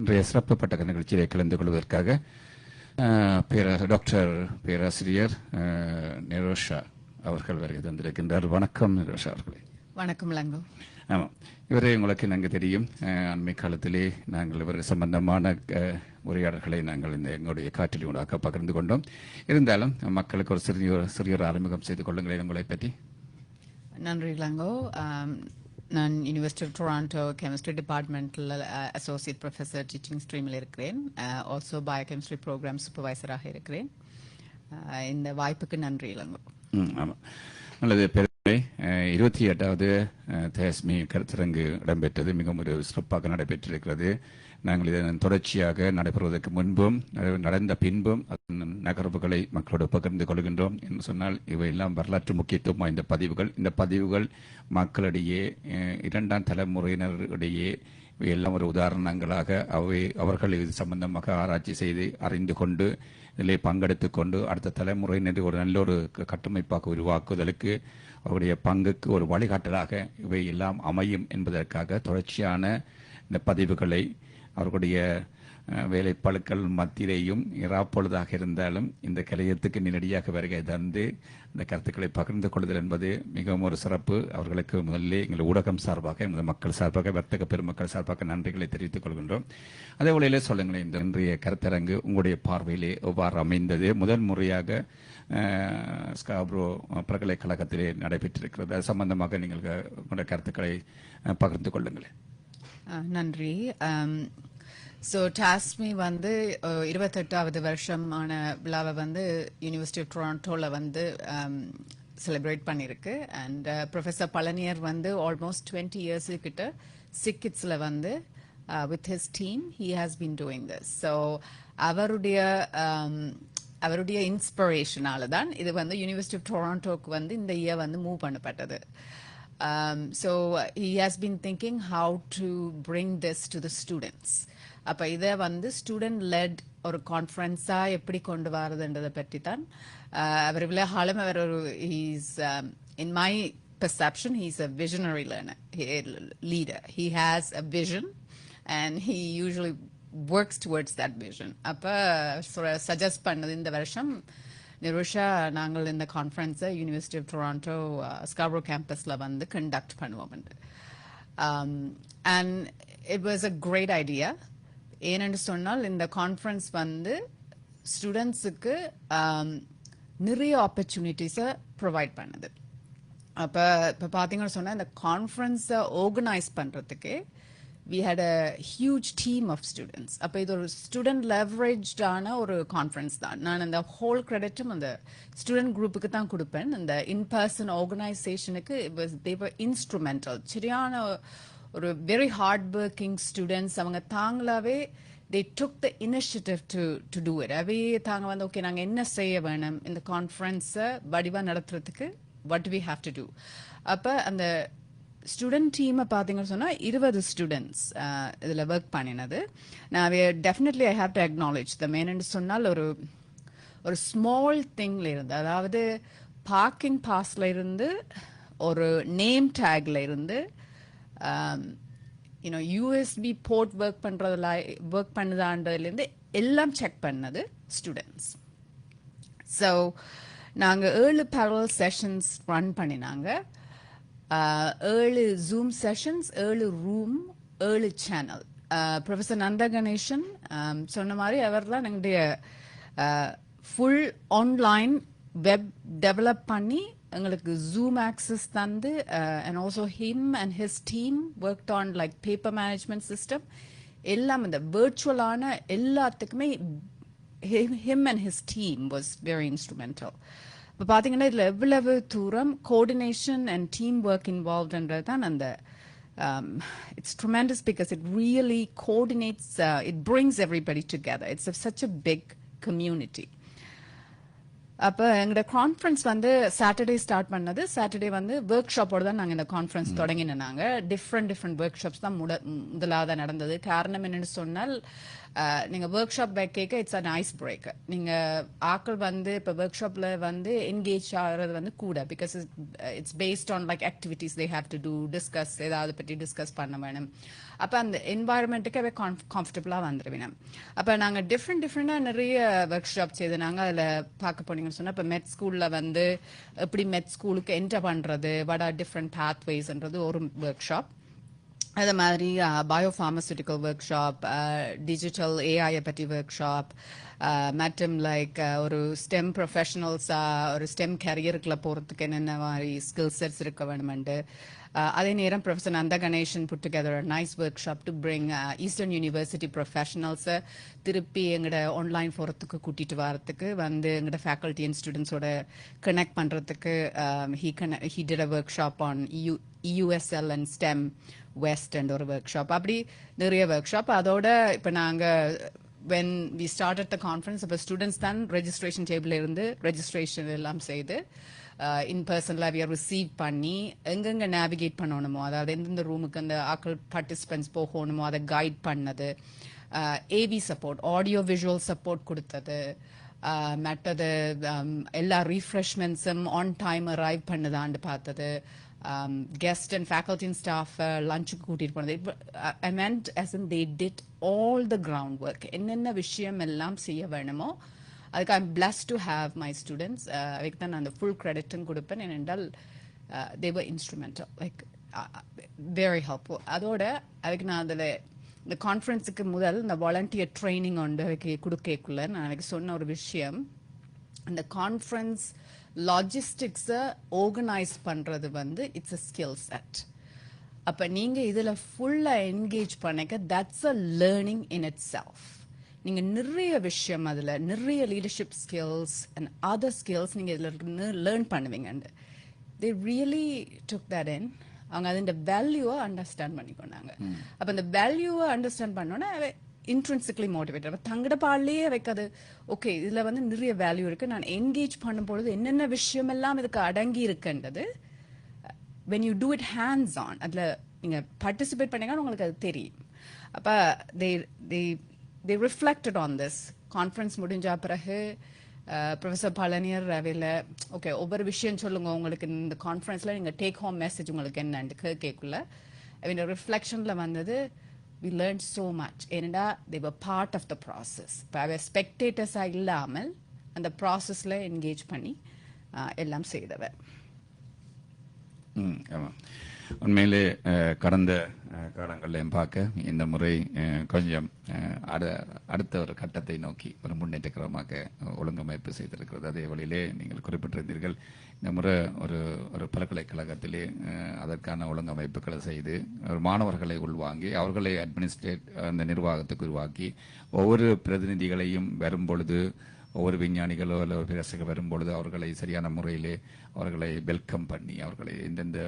இன்றைய சிறப்பு பட்டக நிகழ்ச்சியிலே கலந்து கொள்வதற்காக டாக்டர் பேராசிரியர் நிரோஷா அவர்கள் வருகை தந்திருக்கின்றார். வணக்கம் நிரோஷா அவர்களே. வணக்கம் லங்கோ. ஆமாம், இவரை உங்களுக்கு நாங்கள் தெரியும். அண்மை காலத்திலே நாங்கள் இவர் சம்பந்தமான உரையாடல்களை நாங்கள் எங்களுடைய காற்றில் உண்டாக்க பகிர்ந்து கொண்டோம். இருந்தாலும் மக்களுக்கு ஒரு சிறிய ஆரம்பிகம் செய்து கொள்ளுங்களேன் உங்களை பற்றி. நன்றி லங்கோ. நான் யூனிவர்சிட்டி ஆஃப் டொராண்டோ கெமிஸ்ட்ரி டிபார்ட்மெண்ட்டில் அசோசியேட் ப்ரொஃபஸர் டீச்சிங் ஸ்ட்ரீமில் இருக்கிறேன். ஆல்சோ பயோகெமிஸ்ட்ரி ப்ரோக்ராம் சூப்பர்வைசராக இருக்கிறேன். இந்த வாய்ப்புக்கு நன்றி இளங்கோ. ஆமாம், நல்லது. பெருமை 28வது தேஸ்மி கருத்தரங்கு இடம்பெற்றது. மிகவும் ஒரு சிறப்பாக நடைபெற்றிருக்கிறது. நாங்கள் இதன் தொடர்ச்சியாக நடைபெறுவதற்கு முன்பும் நடந்த பின்பும் நகர்வுகளை மக்களோடு பகிர்ந்து கொள்கின்றோம் என்று சொன்னால் இவையெல்லாம் வரலாற்று முக்கியத்துவம் வாய்ந்த பதிவுகள். இந்த பதிவுகள் மக்களிடையே இரண்டாம் தலைமுறையினரிடையே இவையெல்லாம் ஒரு உதாரணங்களாக அவர்கள் இது சம்பந்தமாக ஆராய்ச்சி செய்து அறிந்து கொண்டு இதில் பங்கெடுத்து கொண்டு அடுத்த தலைமுறையினர் ஒரு நல்ல ஒரு கட்டமைப்பாக உருவாக்குவதற்கு அவருடைய பங்குக்கு ஒரு வழிகாட்டலாக இவை எல்லாம் அமையும் என்பதற்காக தொடர்ச்சியான இந்த பதிவுகளை அவர்களுடைய வேலைப்பழுக்கள் மத்தியிலேயும் இராப்பொழுதாக இருந்தாலும் இந்த கலையத்துக்கு நேரடியாக வருகை தந்து இந்த கருத்துக்களை பகிர்ந்து கொள்ளுதல் என்பது மிகவும் ஒரு சிறப்பு. அவர்களுக்கு முதலில் எங்கள் ஊடகம் சார்பாக எங்கள் மக்கள் சார்பாக வர்த்தக பெருமக்கள் சார்பாக நன்றிகளை தெரிவித்துக் கொள்கின்றோம். அதே போல சொல்லுங்களேன், இந்த இன்றைய கருத்தரங்கு உங்களுடைய பார்வையிலே எவ்வாறு அமைந்தது? முதல் முறையாக ஸ்காப்ரோ பல்கலைக்கழகத்திலே நடைபெற்றிருக்கிறது. அது சம்பந்தமாக நீங்கள் உங்களுடைய கருத்துக்களை பகிர்ந்து கொள்ளுங்களேன். நன்றி. ஸோ டாஸ்மி வந்து 28வது வருஷமான விழாவை வந்து யூனிவர்சிட்டி ஆஃப் டொராண்டோவில் செலிப்ரேட் பண்ணியிருக்கு. அண்ட் ப்ரொஃபஸர் பழனியர் வந்து ஆல்மோஸ்ட் 20 years கிட்ட சிக்கிட்ஸில் வந்து with his team he has been doing this. So அவருடைய இன்ஸ்பிரேஷனால தான் இது வந்து யூனிவர்சிட்டி ஆஃப் டொராண்டோக்கு வந்து இந்த இயர் வந்து மூவ் பண்ணப்பட்டது. So he has been thinking how to bring this to the students. அப்போ இதை வந்து ஸ்டூடெண்ட் லெட் ஒரு கான்ஃபரன்ஸாக எப்படி கொண்டு வரதுன்றதை பற்றி தான் அவர் விளையாடும். அவர் ஒரு he's in my perception he's a visionary leader. He has a vision and he usually works towards that vision. அப்போ சஜஸ்ட் பண்ணது இந்த வருஷம் நிரோஷா நாங்கள் இந்த கான்ஃபரன்ஸை யூனிவர்சிட்டி ஆஃப் டொராண்டோ ஸ்காப்ரோ கேம்பஸில் வந்து கண்டக்ட் பண்ணுவோம். And it was a great idea. ஏனென்று சொன்னால் இந்த கான்ஃபரன்ஸ் வந்து ஸ்டூடெண்ட்ஸுக்கு நிறைய ஆப்பர்ச்சுனிட்டிஸை ப்ரொவைட் பண்ணுது. அப்போ பார்த்தீங்கன்னு சொன்னால் இந்த கான்ஃபரன்ஸை ஆர்கனைஸ் பண்ணுறதுக்கே we had a huge team of students. அப்போ இது ஒரு ஸ்டூடெண்ட் லெவரேஜ்டான ஒரு கான்ஃபரன்ஸ் தான். நான் அந்த ஹோல் கிரெடிட்டும் அந்த ஸ்டூடெண்ட் குரூப்புக்கு தான் கொடுப்பேன். இந்த இன்பர்சன் ஆர்கனைசேஷனுக்கு they were instrumental. சரியான ஒரு வெரி ஹார்ட் ஒர்க்கிங் ஸ்டூடெண்ட்ஸ். அவங்க தாங்களாவே they took the initiative to do it. அவையே தாங்க வந்து ஓகே நாங்கள் என்ன செய்ய வேணும் இந்த கான்ஃபரன்ஸை வடிவாக நடத்துறதுக்கு what do we have to do. அப்போ அந்த ஸ்டூடெண்ட் டீமை பார்த்தீங்கன்னு சொன்னால் 20 ஸ்டூடெண்ட்ஸ் இதில் ஒர்க் பண்ணினது. நான் definitely I have to acknowledge the மெயின்னு சொன்னால் ஒரு ஸ்மால் திங்கில் இருந்து, அதாவது பார்க்கிங் பாஸில் இருந்து ஒரு நேம் டேக்ல இருந்து யூஎஸ்பி போர்ட் ஒர்க் பண்ணுதான்றதுலேருந்து எல்லாம் செக் பண்ணது ஸ்டூடெண்ட்ஸ். ஸோ நாங்கள் 7 parallel செஷன்ஸ் ரன் பண்ணினாங்க. 7 Zoom sessions, 7 room, 7 channel. Professor Nanda Ganesan சொன்ன மாதிரி அவர் தான் எங்களுடைய ஃபுல் ஆன்லைன் வெப் டெவலப் பண்ணி எங்களுக்கு ஜூம் ஆக்சஸ் தந்து and also him and his team work on like paper management system எல்லாம் இந்த வேர்ச்சுவலான எல்லாத்துக்குமே him and his team was very instrumental. இப்போ பார்த்தீங்கன்னா இதில் எவ்வளவு தூரம் கோஆர்டினேஷன் அண்ட் டீம் ஒர்க் இன்வால்வ்ன்றது தான் அந்த it's tremendous because it really coordinates, it brings everybody together. It's such a big community. அப்ப எங்களோட கான்ஃபரன்ஸ் வந்து சாட்டர்டே ஸ்டார்ட் பண்ணது. சாட்டர்டே வந்து ஒர்க் ஷாப்போட தான் நாங்க இந்த கான்ஃபரன்ஸ் தொடங்கினாங்க. டிஃப்ரெண்ட் ஒர்க் ஷாப்ஸ் தான் முதலாவதா நடந்தது. காரணம் என்னன்னு சொன்னால் நீங்க ஒர்க் ஷாப் கேட்க இட்ஸ் அன் ஐஸ் பிரேக். நீங்க ஆக்கள் வந்து இப்ப ஒர்க் ஷாப்ல வந்து என்கேஜ் ஆகிறது வந்து கூட, because it's based on like activities they have to do, discuss, ஏதாவது பற்றி டிஸ்கஸ் பண்ண வேணும். அப்ப அந்த என்வாயர்மெண்ட்டுக்கு அவை கம்ஃபர்டபுளா வந்துருவேன். அப்ப நாங்க டிஃப்ரெண்டா நிறைய ஒர்க் ஷாப் செய்தாங்க. அதுல பார்க்க போனீங்கன்னு சொன்னா இப்ப மெட் ஸ்கூல்ல வந்து எப்படி மெட் ஸ்கூலுக்கு என்டர் பண்றது, வாட் ஆர் டிஃப்ரெண்ட் பாத்வேஸ்ன்றது ஒரு ஒர்க் ஷாப். அது மாதிரி பயோஃபார்மசூட்டிக்கல் ஒர்க் ஷாப், டிஜிட்டல் ஏஐ பற்றி ஒர்க் ஷாப், மற்றும் லைக் ஒரு ஸ்டெம் ப்ரொஃபஷனல்ஸா ஒரு ஸ்டெம் கேரியருக்குள்ள போறதுக்கு என்னென்ன மாதிரி ஸ்கில் செட்ஸ் இருக்க வேணுமெண்டு. அதே நேரம் professor Nanda Ganesan put together a nice workshop to bring Eastern University ப்ரொஃபஷனல்ஸை திருப்பி எங்களோட ஆன்லைன் ஃபோரத்துக்கு கூட்டிட்டு வரதுக்கு வந்து எங்களோட ஃபேக்கல்ட்டி அண்ட் ஸ்டூடெண்ட்ஸோட கனெக்ட் பண்றதுக்கு he did a workshop on EUSL and STEM West and ஒரு ஒர்க் ஷாப். அப்படி நிறைய ஒர்க் ஷாப். அதோட இப்போ நாங்க when we started the conference அப்போ ஸ்டூடெண்ட்ஸ் தான் ரெஜிஸ்ட்ரேஷன் டேபிள் இருந்து ரெஜிஸ்ட்ரேஷன் எல்லாம் செய்து இன் பர்சன்ல அவைய ரிசீவ் பண்ணி எங்கெங்க நேவிகேட் பண்ணணுமோ, அதாவது எந்தெந்த ரூமுக்கு அந்த ஆக்கள் பார்ட்டிசிபென்ட்ஸ் போகணுமோ அதை கைட் பண்ணது, AV support, audio visual support கொடுத்தது, மற்றது எல்லா ரீஃப்ரெஷ்மெண்ட்ஸும் ஆன் டைம் அரைவ் பண்ணுதான்னு பார்த்தது, guest and faculty and staff lunch கூட்டிட்டு போனது. I meant as in they did all the groundwork. என்னென்ன விஷயம் எல்லாம் செய்ய வேணுமோ அதுக்கு I'm blessed to have my students. அதுக்கு தான் நான் அந்த full credit கொடுப்பேன். ஏனென்றால் they were instrumental, like very helpful. அதோட அதுக்கு நான் அதில் இந்த கான்ஃபரன்ஸுக்கு முதல் இந்த வாலண்டியர் ட்ரைனிங் ஒன்று அதுக்கு கொடுக்கக்குள்ள நான் எனக்கு சொன்ன ஒரு விஷயம், அந்த கான்ஃபரன்ஸ் லாஜிஸ்டிக்ஸை ஆர்கனைஸ் பண்றது வந்து இட்ஸ் அ ஸ்கில் செட். அப்ப நீங்க இதுல ஃபுல்லா என்கேஜ் பண்ணிக்க that's a learning in it self. நீங்க நிறைய விஷயம் அதுல நிறைய leadership skills and other skills நீங்க இதுல லேர்ன் பண்ணுவீங்க. they really took that in. அவங்க அதோட வேல்யூவை அண்டர்ஸ்டாண்ட் பண்ணிக்கொண்டாங்க. அப்ப அந்த வேல்யூவை அண்டர்ஸ்டாண்ட் பண்ணோன்னா இன்ட்ரென்சிக்லி மோட்டிவேட்டட். தங்கட பாடலையே வைக்காது, ஓகே இதுல வந்து நிறைய வேல்யூ இருக்கு, நான் என்கேஜ் பண்ணும் பொழுது என்னென்ன விஷயம் எல்லாம் இதுக்கு அடங்கி இருக்குன்றது when you do it hands on, அதுல நீங்க பார்ட்டிசிபேட் பண்ணீங்கன்னா உங்களுக்கு அது தெரியும். அப்ப they reflected on this. Conference முடிஞ்ச பிறகு ப்ரொஃபஸர் பழனியர் ரவில ஓகே ஒவ்வொரு விஷயம் சொல்லுங்க உங்களுக்கு இந்த கான்ஃபரன்ஸ்ல நீங்க டேக் ஹோம் மெசேஜ் உங்களுக்கு என்னன்னு கேட்கல. அவங்க ரிஃப்ளெக்ஷன்ல வந்தது we learned so much. ஏன்னா they were part of the process. இப்போ ஸ்பெக்டேட்டர்ஸா இல்லாமல் அந்த ப்ராசஸ்ல என்கேஜ் பண்ணி எல்லாம் செய்தவர். ஆமாம், உண்மையிலே கடந்த காலங்களில் பார்க்க இந்த முறை கொஞ்சம் அடுத்த ஒரு கட்டத்தை நோக்கி ஒரு முன்னேற்றகரமாக ஒழுங்கமைப்பு செய்திருக்கிறது. அதே வழியிலே நீங்கள் குறிப்பிட்டிருந்தீர்கள், இந்த முறை ஒரு பல்கலைக்கழகத்திலே அதற்கான ஒழுங்கமைப்புகளை செய்து ஒரு மாணவர்களை உள்வாங்கி அவர்களை அட்மினிஸ்ட்ரேட் அந்த நிர்வாகத்துக்கு உருவாக்கி ஒவ்வொரு பிரதிநிதிகளையும் வரும் பொழுது ஒவ்வொரு விஞ்ஞானிகளோ அல்ல பேரரசுகள் வரும்பொழுது அவர்களை சரியான முறையிலே அவர்களை வெல்கம் பண்ணி அவர்களை எந்தெந்த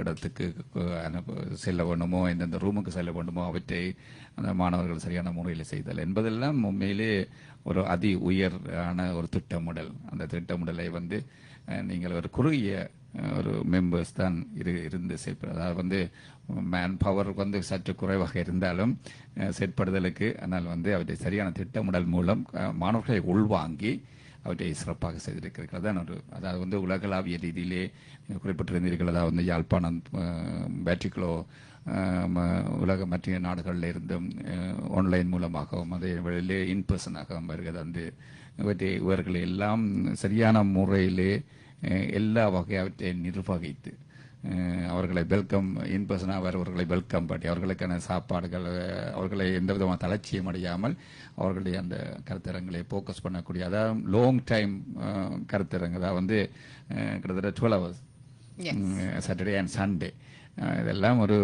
இடத்துக்கு செல்ல வேண்டுமோ எந்தெந்த ரூமுக்கு செல்ல வேண்டுமோ அவற்றை அந்த மாணவர்கள் சரியான முறையில் செய்தல் என்பதெல்லாம் உண்மையிலே ஒரு அதி உயரான ஒரு திட்டமிடல். அந்த திட்டமிடலை வந்து நீங்கள் ஒரு குறுகிய ஒரு மெம்பர்ஸ் தான் இருந்து செயல்படுறது. அதாவது வந்து மேன் பவர் வந்து சற்று குறைவாக இருந்தாலும் செயற்படுதலுக்கு, ஆனால் வந்து அவற்றை சரியான திட்டமிடல் மூலம் மாணவர்களை உள்வாங்கி அவற்றை சிறப்பாக செய்திருக்கிறது தான் ஒரு, அதாவது வந்து உலகளாவிய ரீதியிலே குறிப்பிட்டிருந்தீர்கள். அதாவது வந்து யாழ்ப்பாணம் பேட்ரிகளோ உலக மற்ற நாடுகளில் இருந்தும் ஆன்லைன் மூலமாகவும் அதே வழியிலே இன்பர்சனாகவும் வருகிறது. வந்து இவர்களை எல்லாம் சரியான முறையிலே எல்லா வகையாவற்றை நிர்வகித்து அவர்களை வெல்கம் இன்பர்சனாக வருவர்களை வெல்கம் பண்ணி அவர்களுக்கான சாப்பாடுகள் அவர்களை எந்த விதமான தளர்ச்சியும் அடையாமல் அவர்களுடைய அந்த கருத்தரங்களை ஃபோக்கஸ் பண்ணக்கூடிய, அதாவது லாங் டைம் கருத்தரங்கு, அதாவது வந்து கிட்டத்தட்ட 12 hours சாட்டர்டே அண்ட் சண்டே. இதெல்லாம் ஒரு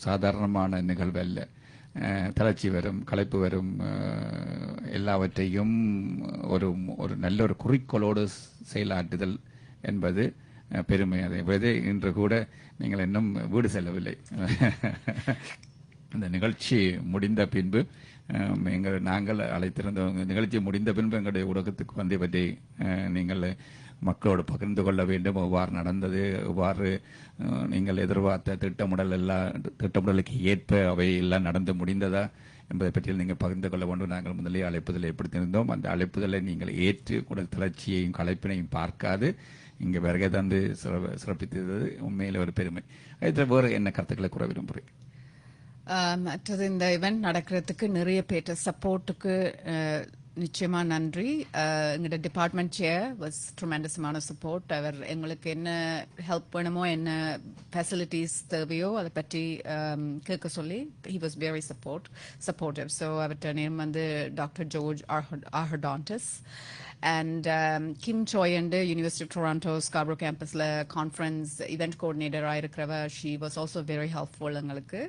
சாதாரணமான நிகழ்வு அல்ல. தளர்ச்சி வரும், களைப்பு வரும், எல்லாவற்றையும் ஒரு நல்ல ஒரு குறிக்கோளோடு செயலாற்றுதல் என்பது பெருமை. அதை இன்று கூட நீங்கள் இன்னும் வீடு செல்லவில்லை. அந்த நிகழ்ச்சி முடிந்த பின்பு நாங்கள் அழைத்திருந்த நிகழ்ச்சி முடிந்த பின்பு எங்களுடைய ஊடகத்துக்கு வந்து பற்றி நீங்கள் மக்களோடு பகிர்ந்து கொள்ள வேண்டும், எவ்வாறு நடந்தது, எவ்வாறு நீங்கள் எதிர்பார்த்த திட்டமிடலுக்கு ஏற்ப அவை எல்லாம் நடந்து முடிந்ததா என்பதை பற்றி நீங்கள் பகிர்ந்து கொள்ள வேண்டும். நாங்கள் முதலே அழைப்புதலை ஏற்படுத்தியிருந்தோம். அந்த அழைப்புதலை நீங்கள் ஏற்று உடல் தளர்ச்சியையும் களைப்பினையும் பார்க்காது இங்கே வருகை தந்து சிறப்பித்தது உண்மையில் ஒரு பெருமை. இதில் வேறு என்ன கருத்துக்களை கூற விரும்புகிறேன்? மற்றது இந்த இவெண்ட் நடக்கிறதுக்கு நிறைய பேர் சப்போர்ட்டுக்கு நிச்சயமா நன்றி. எங்களோட department chair was tremendous amount of support. அவர் எங்களுக்கு என்ன ஹெல்ப் வேணுமோ, என்ன ஃபெசிலிட்டிஸ் தேவையோ அதை பற்றி கேட்க சொல்லி he was very supportive. So அவர்கிட்ட நேம் வந்து doctor George Arhontidis and Kim Choi and University of Toronto Scarborough campusல கான்ஃபரன்ஸ் இவெண்ட் கோஆர்டினேட்டர் ஆயிருக்கிறவ. She was also very helpful எங்களுக்கு.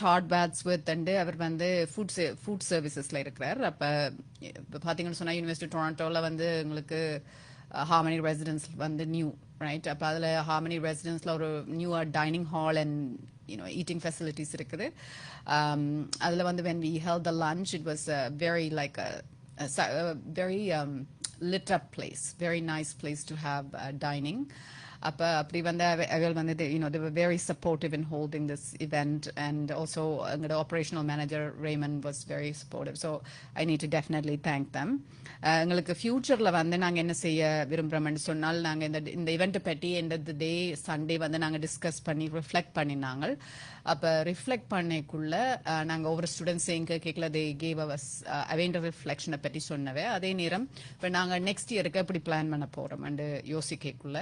டாட் பேட்ஸ்வர்த் அண்டு அவர் வந்து ஃபுட் சர்வீசஸ்ல இருக்கிறார். அப்போ பார்த்தீங்கன்னு சொன்னால் யூனிவர்சிட்டி டொராண்டோவில் வந்து எங்களுக்கு ஹார்மனி ரெசிடென்ஸ் வந்து நியூ ரைட். அப்போ அதில் ஹார்மனி ரெசிடென்ஸில் ஒரு new dining hall and eating facilities இருக்குது. அதில் வந்து when we held the lunch it was very like a very lit up place, very nice place to have dining. அப்படி வந்து அவள் வந்து they were very supportive in holding this event, and also the operational manager Raymond was very supportive, so I need to definitely thank them. எங்களுக்கு ஃபியூச்சர்ல வந்து நாங்க என்ன செய்ய விரும்புறோம்னு சொன்னால், நாங்க இந்த இவெண்ட்டை பற்றி end of the day Sunday வந்து நாங்க டிஸ்கஸ் பண்ணி ரிஃப்ளெக்ட் பண்ணினாங்க. அப்ப ரிஃப்ளெக்ட் பண்ணக்குள்ள நாங்க ஒவ்வொரு ஸ்டூடெண்ட்ஸையும் கேட்கல, தே கேவ் அவஸ் அவேண்ட ரிஃப்ளெக்ஷனை பற்றி சொன்னவே. அதே நேரம் இப்போ நாங்க நெக்ஸ்ட் இயருக்கு எப்படி பிளான் பண்ண போறோம் அண்டு யோசிக்கக்குள்ள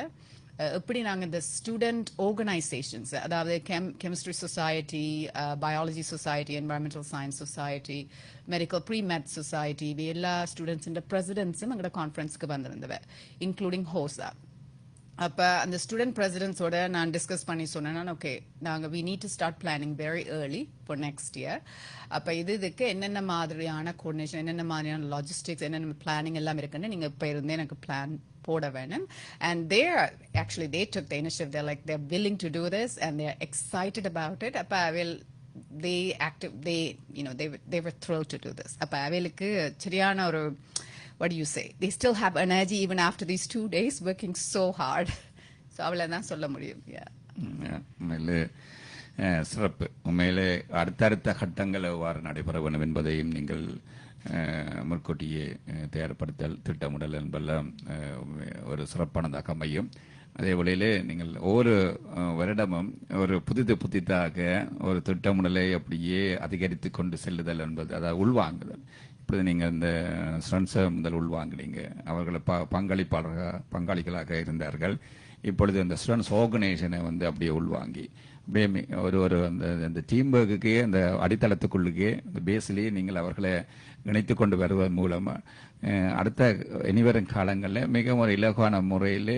எப்படி நாங்கள் இந்த ஸ்டூடெண்ட் ஆர்கனைசேஷன்ஸ், அதாவது chemistry society, biology society, environmental science society, medical premed society, இது எல்லா ஸ்டூடெண்ட்ஸின் பிரசிடென்ட்ஸும் எங்களோட கான்ஃபரன்ஸ்க்கு வந்திருந்தவ, இன்க்ளூடிங் ஹோசா. அப்போ அந்த ஸ்டூடெண்ட் பிரசிடென்ட்ஸோட நான் டிஸ்கஸ் பண்ணி சொன்னேன்னா, ஓகே நாங்கள் we need to start planning very early for next year. அப்போ இதுக்கு என்னென்ன மாதிரியான கோஆர்டினேஷன், என்னென்ன மாதிரியான லாஜிஸ்டிக்ஸ், என்னென்ன பிளானிங் எல்லாம் இருக்குன்னு நீங்கள் இப்போ இருந்தே எனக்கு பிளான் போட வேணும். And they took the initiative. They're willing to do this and they're excited about it. அப்போ they were thrilled to do this. அப்போ அவளுக்கு சரியான ஒரு what do you say, they still have energy even after these 2 days working so hard. So அவளை தான் சொல்ல முடியும். உண்மையிலே சிறப்பு. உண்மையிலே அடுத்தடுத்த கட்டங்கள் எவ்வாறு நடைபெற வேண்டும் என்பதையும் நீங்கள் முன்கூட்டியே தயார்படுத்தல், திட்டமிடல் என்பெல்லாம் ஒரு சிறப்பானதாக அமையும். அதே வழியிலே நீங்கள் ஒவ்வொரு வருடமும் ஒரு புதிதாக ஒரு திட்டமிடலை அப்படியே அதிகரித்து கொண்டு செல்லுதல் என்பது, அதாவது உள்வாங்குதல். இப்பொழுது நீங்கள் இந்த ஸ்டூடெண்ட்ஸை முதல் உள்வாங்கினீங்க, அவர்களை பங்காளிகளாக இருந்தார்கள். இப்பொழுது இந்த ஸ்டூடெண்ட்ஸ் ஆர்கனைசேஷனை வந்து அப்படியே உள்வாங்கி அப்படியே ஒரு அந்த டீம் ஒர்க்குக்கே, அந்த அடித்தளத்துக்குள்ளுக்கே, அந்த பேஸ்லேயே நீங்கள் அவர்களை இணைத்து கொண்டு வருவதன் மூலமாக அடுத்த இனிவரும் காலங்களில் மிகவும் ஒரு இலகுவான முறையில்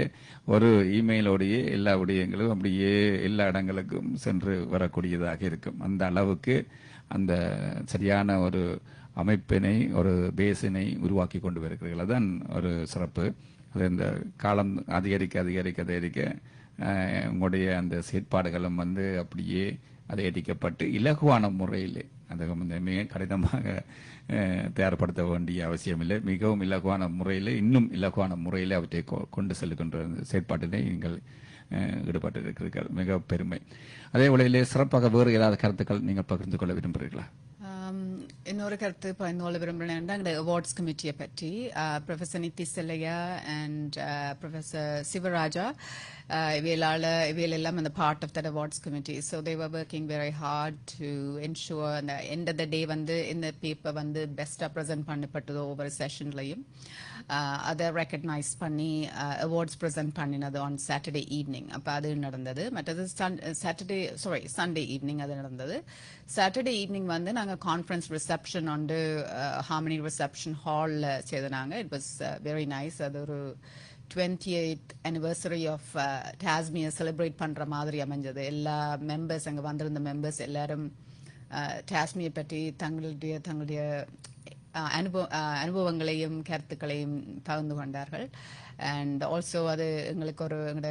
ஒரு இமெயிலோடையே எல்லா விடயங்களும் அப்படியே எல்லா இடங்களுக்கும் சென்று வரக்கூடியதாக இருக்கும். அந்த அளவுக்கு அந்த சரியான ஒரு அமைப்பினை, ஒரு பேஸினை உருவாக்கி கொண்டு வருகிறீர்கள். அதுதான் ஒரு சிறப்பு. அது இந்த காலம் அதிகரிக்க உங்களுடைய அந்த செயற்பாடுகளும் வந்து அப்படியே அதிகரிக்கப்பட்டு இலகுவான முறையில், அது மிக கடினமாக தயார்படுத்த வேண்டிய அவசியமில்லை. மிகவும் இலகுவான முறையில், இன்னும் இலகுவான முறையில் அவற்றை கொண்டு செல்லுகின்ற செயற்பாட்டினை நீங்கள் ஈடுபட்டிருக்கிறீர்கள். மிக பெருமை. அதே வேளையிலே சிறப்பாக வேறு ஏதாவது கருத்துக்கள் நீங்கள் பகிர்ந்து கொள்ள விரும்புகிறீர்களா? இன்னொரு கருத்து பகிர்ந்து விரும்புகிறேன்னா, எங்களுடைய அவார்ட்ஸ் கமிட்டியை பற்றி professor Nithi Chelliah and professor Sivaraja இவையெல்லாம் அந்த part of that awards committee. So they were working very hard to ensure அந்த எண்ட் ஆஃப் த டே வந்து இந்த பேப்பர் வந்து பெஸ்ட்டாக ப்ரெசென்ட் பண்ணப்பட்டதோ ஒவ்வொரு செஷன்லையும் அதை ரெக்கக்னைஸ் பண்ணி அவார்ட்ஸ் ப்ரெசென்ட் பண்ணினது ஆன் சாட்டர்டே ஈவினிங். அப்போ அது நடந்தது. மற்றது சண்டே ஈவினிங் அது நடந்தது. சாட்டர்டே ஈவினிங் வந்து நாங்கள் கான்ஃபரன்ஸ் ரிசப்ஷன் வந்து ஹார்மனி ரிசப்ஷன் ஹாலில் செய்தாங்க. It was very nice. அது ஒரு 28th anniversary ஆஃப் டாஸ்மியை செலிப்ரேட் பண்ணுற மாதிரி அமைஞ்சது. எல்லா மெம்பர்ஸ், அங்கே வந்திருந்த மெம்பர்ஸ் எல்லாரும் டாஸ்மியை பற்றி தங்களுடைய அனுபவங்களையும் கருத்துக்களையும் பகிர்ந்து கொண்டார்கள். அண்ட் ஆல்சோ அது எங்களுக்கு எங்களோட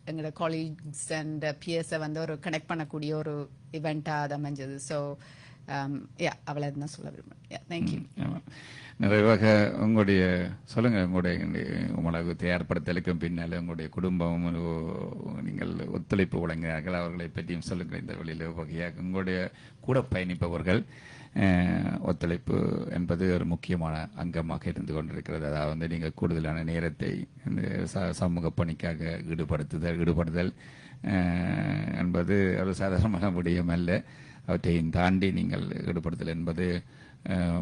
எங்களோட காலீக்ஸ் அண்ட் பியர்ஸை வந்து ஒரு கனெக்ட் பண்ணக்கூடிய ஒரு இவெண்ட்டாக அது அமைஞ்சது. ஸோ அவளை தான் சொல்ல விரும்புகிறேன். தேங்க்யூ. நிறைவாக உங்களுடைய சொல்லுங்க, உங்களுடைய தயார்படுத்தலுக்கும் பின்னால் உங்களுடைய குடும்பம் நீங்கள் ஒத்துழைப்பு வழங்குகிறார்கள், அவர்களை பற்றியும் சொல்லுங்கள். இந்த வழியில் வகையாக உங்களுடைய கூட பயணிப்பவர்கள் ஒத்துழைப்பு என்பது ஒரு முக்கியமான அங்கமாக இருந்து கொண்டிருக்கிறது. அதாவது நீங்கள் கூடுதலான நேரத்தை சமூக பணிக்காக ஈடுபடுதல் என்பது ஒரு சாதாரணமான விடயம் அல்ல. அவற்றையும் தாண்டி நீங்கள் ஈடுபடுதல் என்பது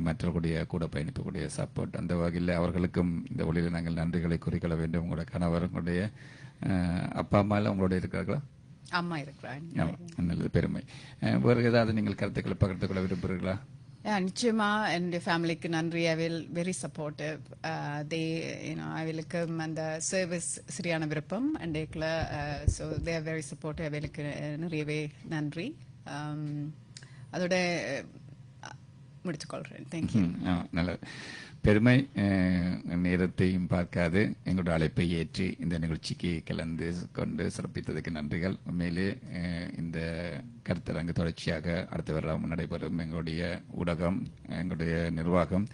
மற்றவர்களுடைய கூட பயணிக்கக்கூடிய சப்போர்ட். அந்த வகையில் அவர்களுக்கும் இந்த வழியில் நாங்கள் நன்றிகளை குறிக்கொள்ள வேண்டும். உங்களுடைய கணவர், உங்களுடைய அப்பா அம்மா எல்லாம் உங்களுடைய இருக்கிறார்களா? அம்மா இருக்கிறாங்க. நல்லது, பெருமை. வேறு ஏதாவது நீங்கள் கருத்துக்களை பகிர்ந்து கொள்ள விரும்புகிறீர்களா? நிச்சயமா என்னுடைய ஃபேமிலிக்கு நன்றி. I will very supportive. அவளுக்கு அந்த சர்வீஸ் சரியான விருப்பம் அண்டேக்கில். So they are very supportive. அவளுக்கு நிறையவே நன்றி. அதோட முடித்துக்கொள்கிறேன். தேங்க்யூ. நல்லது, பெருமை. நேரத்தையும் பார்க்காது எங்களுடைய அழைப்பை ஏற்றி இந்த நிகழ்ச்சிக்கு கலந்து கொண்டு சிறப்பித்ததுக்கு நன்றிகள். உண்மையிலே இந்த கருத்தரங்கு தொடர்ச்சியாக அடுத்த வாரம் நடைபெறும். எங்களுடைய ஊடகம், எங்களுடைய நிர்வாகம்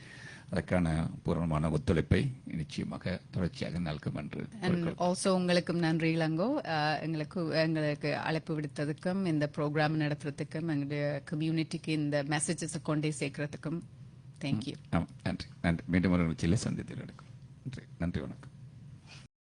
அதற்கான பூர்ணமான ஒத்துழைப்பை நிச்சயமாக தொடர்ச்சியாக நல்கும் என்று. ஆல்சோ உங்களுக்கும் நன்றி இளங்கோ. எங்களுக்கு அழைப்பு விடுத்ததுக்கும், இந்த ப்ரோக்ராம் நடத்துறதுக்கும், எங்களுடைய கம்யூனிட்டிக்கு இந்த மெசேஜஸ் கொண்டே சேர்க்கறதுக்கும் தேங்க்யூ. நன்றி. மீண்டும் ஒரு நிகழ்ச்சியில் சந்தித்து நடக்கும். நன்றி, வணக்கம்.